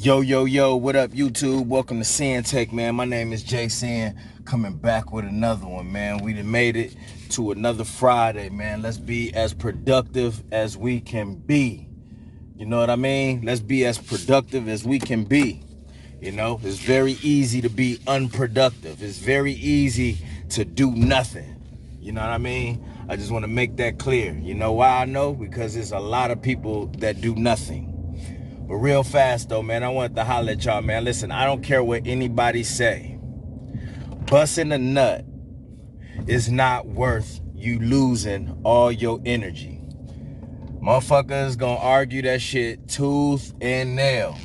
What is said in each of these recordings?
Yo, what up, YouTube? Welcome to Sinn-Take, man. My name is Jason, coming back with another one, man. We done made it to another Friday, man. Let's be as productive as we can be. You know what I mean? Let's be as productive as we can be. You know, it's very easy to be unproductive. It's very easy to do nothing. You know what I mean? I just want to make that clear. You know why I know? Because there's a lot of people that do nothing. But real fast though, man, I wanted to holler at y'all, man. Listen, I don't care what anybody say. Busting a nut is not worth you losing all your energy. Motherfuckers gonna argue that shit tooth and nail.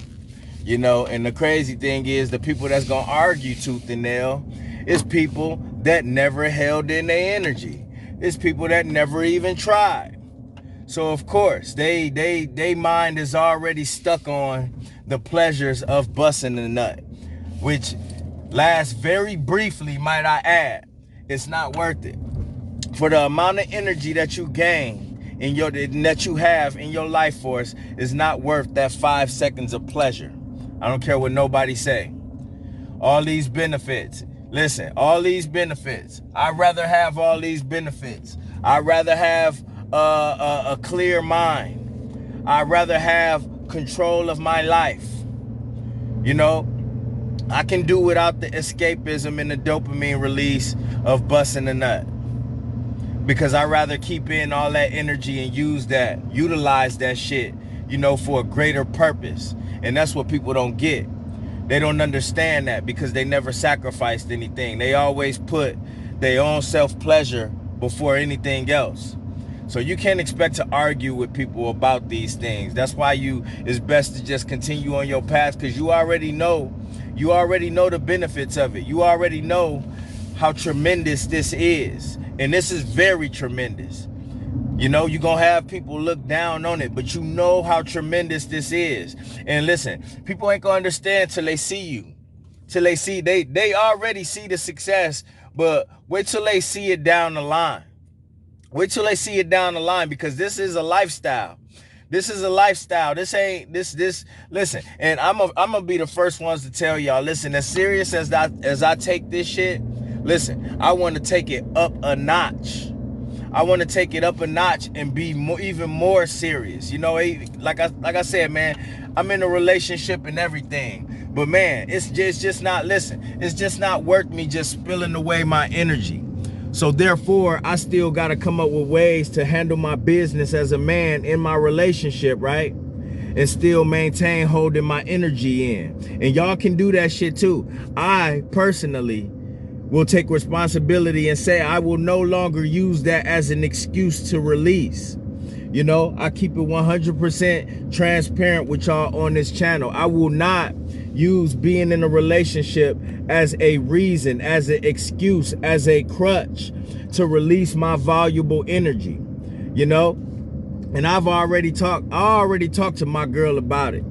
You know, and the crazy thing is the people that's gonna argue tooth and nail is people that never held in their energy. It's people that never even tried. So of course, they mind is already stuck on the pleasures of busting a nut, which lasts very briefly, might I add. It's not worth it. For the amount of energy that you gain that you have in your life force is not worth that 5 seconds of pleasure. I don't care what nobody say. All these benefits. Listen, all these benefits. I'd rather have all these benefits. I'd rather have a clear mind. I'd rather have control of my life. You know, I can do without the escapism and the dopamine release of busting a nut. Because I'd rather keep in all that energy and utilize that shit, you know, for a greater purpose. And that's what people don't get. They don't understand that because they never sacrificed anything. They always put their own self-pleasure before anything else. So you can't expect to argue with people about these things. That's why it's best to just continue on your path, because you already know the benefits of it. You already know how tremendous this is. And this is very tremendous. You know, you're going to have people look down on it, but you know how tremendous this is. And listen, people ain't going to understand till they see you. Till they see, they already see the success, but wait till they see it down the line. Wait till they see it down the line, because this is a lifestyle. This is a lifestyle. Listen, and I'm gonna be the first ones to tell y'all, listen, as serious as I take this shit, listen, I want to take it up a notch. I want to take it up a notch and be even more serious. You know, like I said, man, I'm in a relationship and everything. But man, it's just not, listen, it's just not worth me just spilling away my energy. So therefore, I still got to come up with ways to handle my business as a man in my relationship, right? And still maintain holding my energy in. And y'all can do that shit too. I personally will take responsibility and say I will no longer use that as an excuse to release. You know, I keep it 100% transparent with y'all on this channel. I will not use being in a relationship as a reason, as an excuse, as a crutch to release my valuable energy, you know? And I already talked to my girl about it.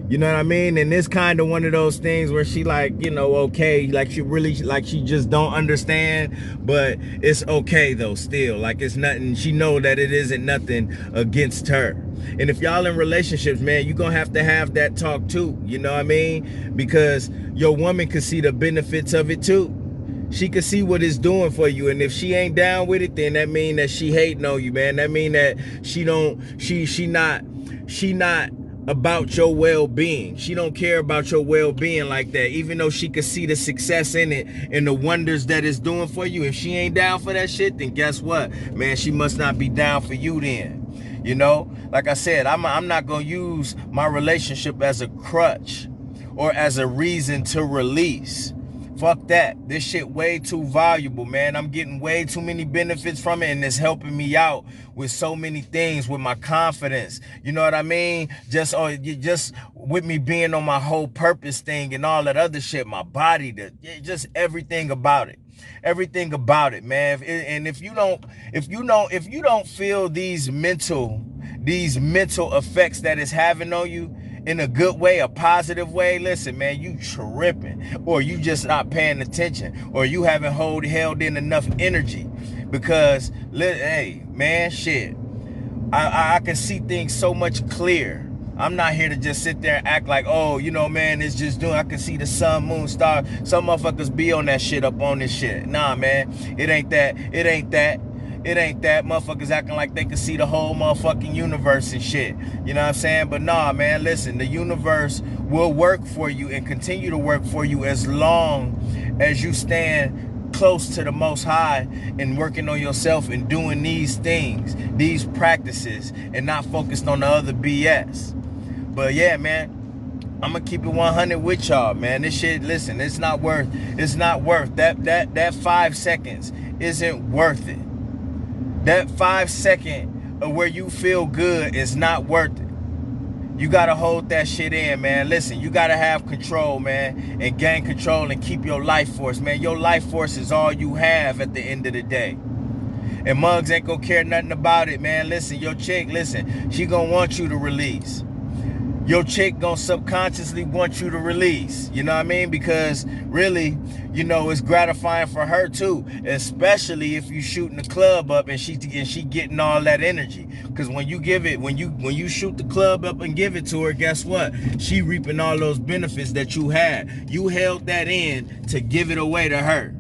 You know what I mean? And it's kind of one of those things where she like, you know, okay, like she just don't understand, but it's okay though still. Like it's nothing, she know that it isn't nothing against her. And if y'all in relationships, man, you're gonna have to have that talk too, you know what I mean? Because your woman could see the benefits of it too. She could see what it's doing for you, and if she ain't down with it, then that mean that she hating on you, man. That mean that she not about your well-being. She don't care about your well-being like that, even though she could see the success in it and the wonders that it's doing for you. If she ain't down for that shit, then guess what, man, she must not be down for you then. You know, like I said, I'm not gonna use my relationship as a crutch or as a reason to release. Fuck that. This shit way too valuable, man. I'm getting way too many benefits from it, and it's helping me out with so many things, with my confidence. You know what I mean? Just with me being on my whole purpose thing and all that other shit, my body, just everything about it. Everything about it, man. And if you don't feel these mental effects that it's having on you in a good way, a positive way, listen, man, you tripping, or you just not paying attention, or you haven't held in enough energy. Because, hey, man, shit, I can see things so much clearer. I'm not here to just sit there and act like, oh, you know, man, it's just doing, I can see the sun, moon, star. Some motherfuckers be on that shit, up on this shit. Nah, man, it ain't that. It ain't that. It ain't that. Motherfuckers acting like they can see the whole motherfucking universe and shit. You know what I'm saying? But nah, man, listen, the universe will work for you and continue to work for you as long as you stand close to the Most High and working on yourself and doing these things, these practices, and not focused on the other BS. But yeah, man, I'm gonna keep it 100 with y'all, man. This shit, listen, it's not worth that 5 seconds isn't worth it. That 5 second of where you feel good is not worth it. You gotta hold that shit in, man. Listen, you gotta have control, man, and gain control and keep your life force, man. Your life force is all you have at the end of the day. And mugs ain't gonna care nothing about it, man. Listen, your chick, listen, she gonna want you to release. Your chick gonna subconsciously want you to release. You know what I mean? Because really, you know, it's gratifying for her too, especially if you shooting the club up and she getting all that energy. Because when you give it, when you shoot the club up and give it to her, guess what? She reaping all those benefits that you had. You held that in to give it away to her.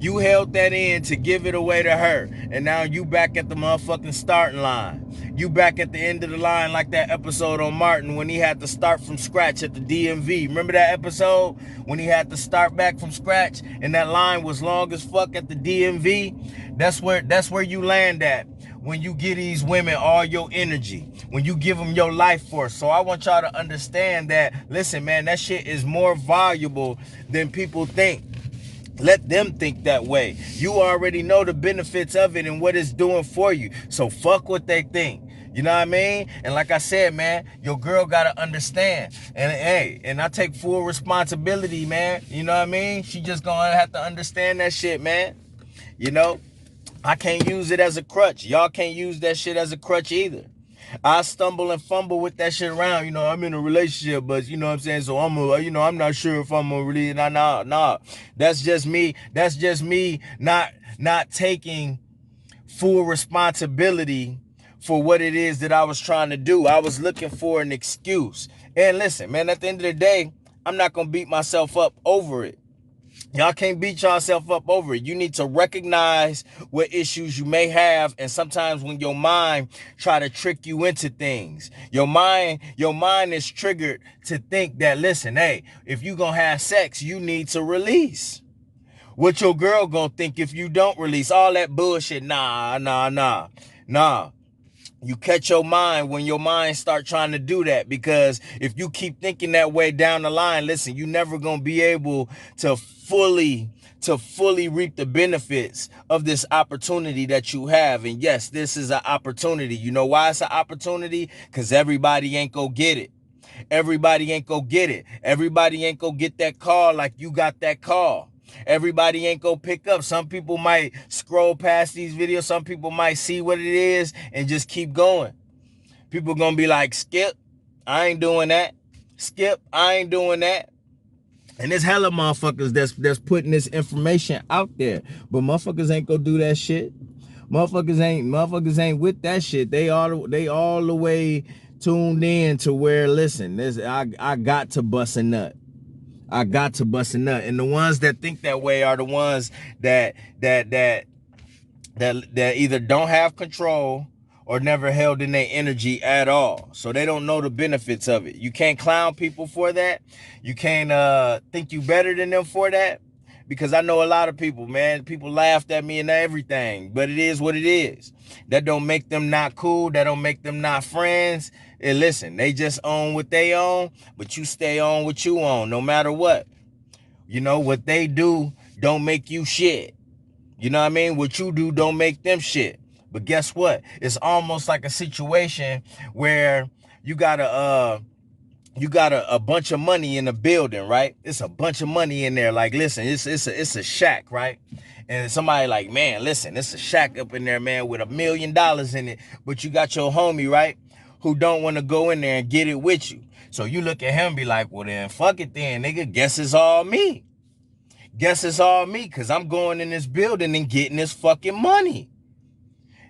You held that in to give it away to her. And now you back at the motherfucking starting line. You back at the end of the line like that episode on Martin when he had to start from scratch at the DMV. Remember that episode when he had to start back from scratch and that line was long as fuck at the DMV? That's where you land at when you give these women all your energy, when you give them your life force. So I want y'all to understand that, listen, man, that shit is more valuable than people think. Let them think that way. You already know the benefits of it and what it's doing for you. So fuck what they think. You know what I mean? And like I said, man, your girl gotta understand. And hey, and I take full responsibility, man. You know what I mean? She just gonna have to understand that shit, man. You know? I can't use it as a crutch. Y'all can't use that shit as a crutch either. I stumble and fumble with that shit around. You know, I'm in a relationship, but you know what I'm saying? So I'm not sure if I'm gonna really, nah. That's just me. That's just me not taking full responsibility for what it is that I was trying to do. I was looking for an excuse. And listen, man, at the end of the day, I'm not gonna beat myself up over it. Y'all can't beat yourself up over it. You need to recognize what issues you may have, and sometimes when your mind try to trick you into things, your mind is triggered to think that, listen, hey, if you gonna have sex, you need to release. What your girl gonna think if you don't release? All that bullshit. Nah. You catch your mind when your mind start trying to do that, because if you keep thinking that way down the line, listen, you never gonna be able to fully reap the benefits of this opportunity that you have. And yes, this is an opportunity. You know why it's an opportunity? Because everybody ain't gonna get it. Everybody ain't gonna get it. Everybody ain't gonna get that call like you got that call. Everybody ain't gonna pick up. Some people might scroll past these videos. Some people might see what it is and just keep going. People gonna be like, Skip, I ain't doing that. Skip, I ain't doing that. And there's hella motherfuckers that's putting this information out there. But motherfuckers ain't gonna do that shit. Motherfuckers ain't with that shit. They all the way tuned in to where, listen, I got to bust a nut. I got to bust a nut. And the ones that think that way are the ones that either don't have control or never held in their energy at all. So they don't know the benefits of it. You can't clown people for that. You can't think you better than them for that. Because I know a lot of people, man. People laughed at me and everything. But it is what it is. That don't make them not cool. That don't make them not friends. And listen, they just own what they own, but you stay on what you own, no matter what. You know, what they do don't make you shit. You know what I mean? What you do don't make them shit. But guess what? It's almost like a situation where you got a bunch of money in the building, right? It's a bunch of money in there. Like, listen, it's a shack, right? And somebody like, man, listen, it's a shack up in there, man, with $1 million in it. But you got your homie, right, who don't want to go in there and get it with you. So you look at him and be like, well, then fuck it then, nigga. Guess it's all me. Guess it's all me, because I'm going in this building and getting this fucking money.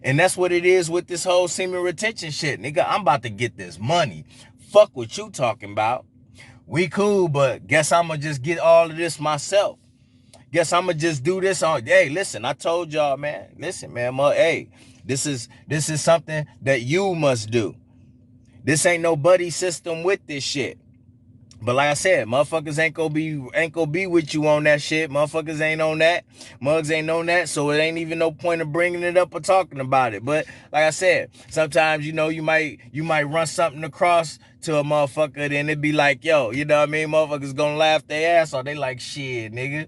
And that's what it is with this whole semen retention shit. Nigga, I'm about to get this money. Fuck what you talking about. We cool, but guess I'ma just get all of this myself. Guess I'ma just do this on. Hey, listen, I told y'all, man. Listen, man, hey, this is something that you must do. This ain't no buddy system with this shit. But like I said, motherfuckers ain't gonna be with you on that shit. Motherfuckers ain't on that. Mugs ain't on that. So it ain't even no point of bringing it up or talking about it. But like I said, sometimes, you know, you might run something across to a motherfucker, then it be like, yo, you know what I mean? Motherfuckers gonna laugh their ass off. They like, shit, nigga.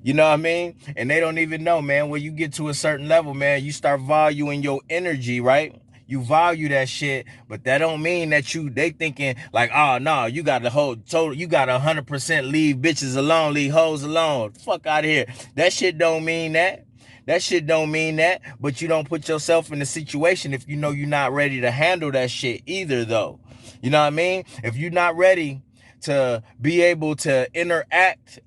You know what I mean? And they don't even know, man. When you get to a certain level, man, you start valuing your energy, right? You value that shit, but that don't mean that they thinking like, oh no, you got to you got to 100% leave bitches alone, leave hoes alone. Fuck out of here. That shit don't mean that. That shit don't mean that, but you don't put yourself in a situation if you know you're not ready to handle that shit either, though. You know what I mean? If you're not ready to be able to interact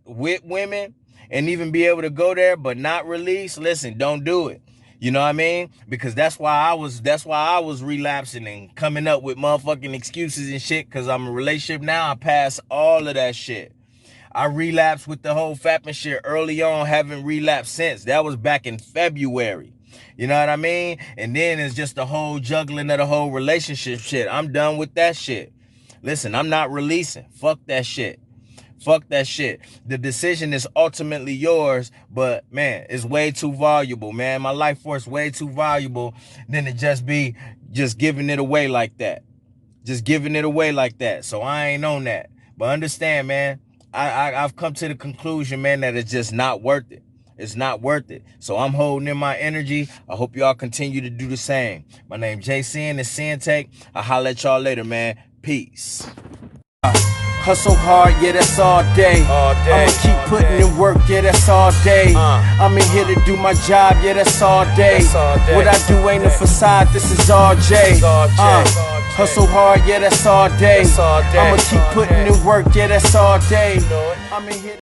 with women and even be able to go there but not release, listen, don't do it. You know what I mean? Because that's why I was relapsing and coming up with motherfucking excuses and shit, because I'm in a relationship now. I passed all of that shit. I relapsed with the whole fapping shit early on, haven't relapsed since. That was back in February. You know what I mean? And then it's just the whole juggling of the whole relationship shit. I'm done with that shit. Listen, I'm not releasing. Fuck that shit. Fuck that shit. The decision is ultimately yours, but man, it's way too valuable, man. My life force way too valuable than to just be giving it away like that. Just giving it away like that. So I ain't on that. But understand, man, I've come to the conclusion, man, that it's just not worth it. It's not worth it. So I'm holding in my energy. I hope y'all continue to do the same. My name is Sinn, it's Sinn-Take. I'll holler at y'all later, man. Peace. Hustle hard, yeah, that's all day. I'ma keep putting in work, yeah, that's all day. I'm in here to do my job, yeah, that's all day. What I do ain't a facade, this is all J. Hustle hard, yeah, that's all day. I'ma keep putting in work, yeah, that's all day. I'm in here.